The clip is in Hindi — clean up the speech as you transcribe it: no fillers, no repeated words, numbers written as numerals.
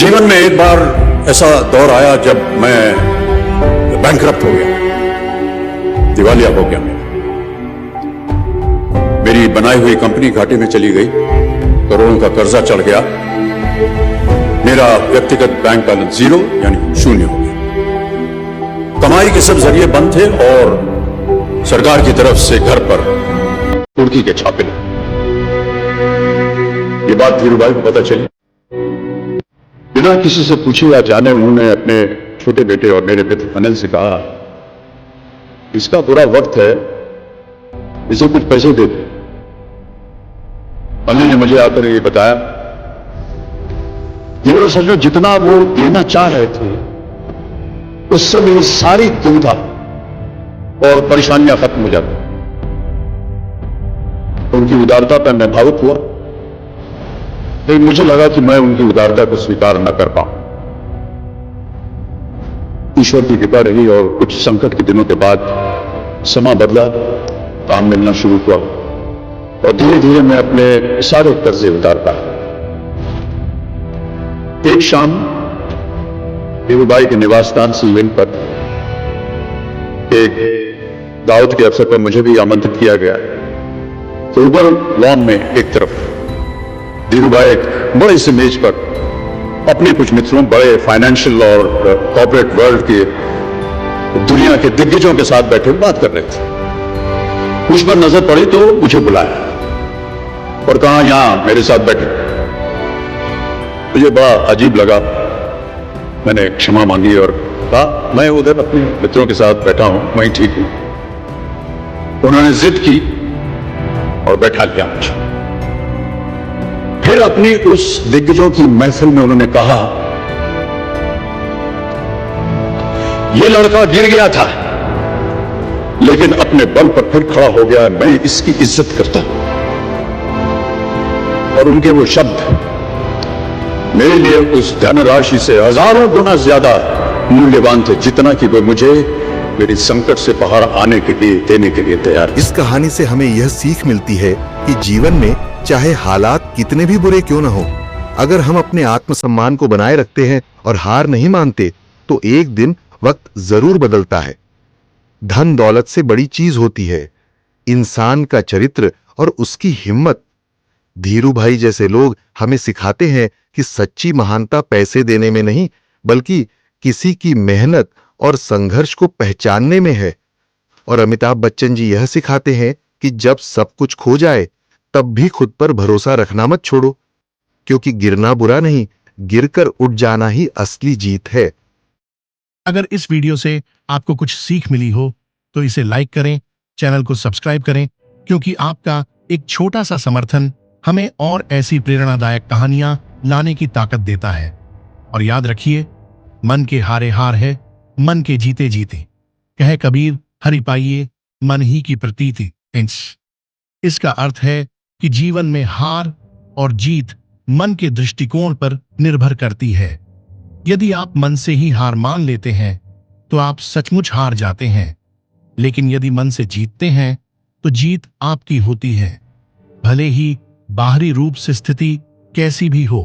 जीवन में एक बार ऐसा दौर आया जब मैं बैंकरप्ट हो गया, दिवालिया हो गया। मेरी बनाई हुई कंपनी घाटे में चली गई, करोड़ों का कर्जा चढ़ गया, मेरा व्यक्तिगत बैंक बैलेंस जीरो यानी शून्य हो गया। कमाई के सब जरिए बंद थे और सरकार की तरफ से घर पर कुर्की के छापे लगे। ये बात धीरूभाई को पता चली। बिना किसी से पूछे या जाने उन्होंने अपने छोटे बेटे और मेरे मित्र अनिल से कहा, इसका बुरा वक्त है, इसे कुछ पैसे दे दे। अनिल ने मुझे आकर ये बताया, ये समझो जितना वो देना चाह रहे थे उस समय सारी दुविधा और परेशानियां खत्म हो जाती। उनकी उदारता पर मैं भावुक हुआ, लेकिन मुझे लगा कि मैं उनकी उदारता को स्वीकार न कर पाऊं। ईश्वर की कृपा रही और कुछ संकट के दिनों के बाद समा बदला, काम मिलना शुरू हुआ और धीरे धीरे मैं अपने सारे कर्जे उतार पाया। एक शाम धीरूभाई के निवास स्थान सिलवेन पर एक दावत के अवसर पर मुझे भी आमंत्रित किया गया। तो ऊपर लॉन में एक तरफ धीरूभाई एक बड़े से मेज पर अपने कुछ मित्रों, बड़े फाइनेंशियल और कॉर्पोरेट वर्ल्ड के दुनिया के दिग्गजों के साथ बैठे बात कर रहे थे। मुझ पर नजर पड़ी तो मुझे बुलाया और कहा, यहां मेरे साथ बैठे। मुझे बड़ा अजीब लगा, मैंने क्षमा मांगी और कहा, मैं उधर अपने मित्रों के साथ बैठा हूं, वहीं ठीक हूं। उन्होंने जिद की और बैठा लिया मुझे। फिर अपनी उस दिग्गजों की महफिल में उन्होंने कहा, यह लड़का गिर गया था लेकिन अपने बल पर फिर खड़ा हो गया, मैं इसकी इज्जत करता हूं। और उनके वो शब्द मेरे लिए उस धनराशि से हजारों गुना ज्यादा मूल्यवान थे, जितना कि वो मुझे मेरी संकट से बाहर आने के लिए देने के लिए तैयार। इस कहानी से हमें यह सीख मिलती है कि जीवन में चाहे हालात कितने भी बुरे क्यों न हो, अगर हम अपने आत्मसम्मान को बनाए रखते हैं और हार नहीं मानते तो एक दिन वक्त जरूर बदलता है। धन दौलत से बड़ी चीज होती है इंसान का चरित्र और उसकी हिम्मत। धीरूभाई जैसे लोग हमें सिखाते हैं कि सच्ची महानता पैसे देने में नहीं, बल्कि किसी की मेहनत और संघर्ष को पहचानने में है। और अमिताभ बच्चन जी यह सिखाते हैं कि जब सब कुछ खो जाए तब भी खुद पर भरोसा रखना मत छोड़ो, क्योंकि गिरना बुरा नहीं, गिरकर उठ जाना ही असली जीत है। अगर इस वीडियो से आपको कुछ सीख मिली हो तो इसे लाइक करें, चैनल को सब्सक्राइब करें, क्योंकि आपका एक छोटा सा समर्थन हमें और ऐसी प्रेरणादायक कहानियां लाने की ताकत देता है। और याद रखिए, मन के हारे हार है, मन के जीते जीते। कहे कबीर, हरि पाइये मन ही की प्रतीति। इसका अर्थ है कि जीवन में हार और जीत मन के दृष्टिकोण पर निर्भर करती है। यदि आप मन से ही हार मान लेते हैं तो आप सचमुच हार जाते हैं, लेकिन यदि मन से जीतते हैं तो जीत आपकी होती है, भले ही बाहरी रूप से स्थिति कैसी भी हो।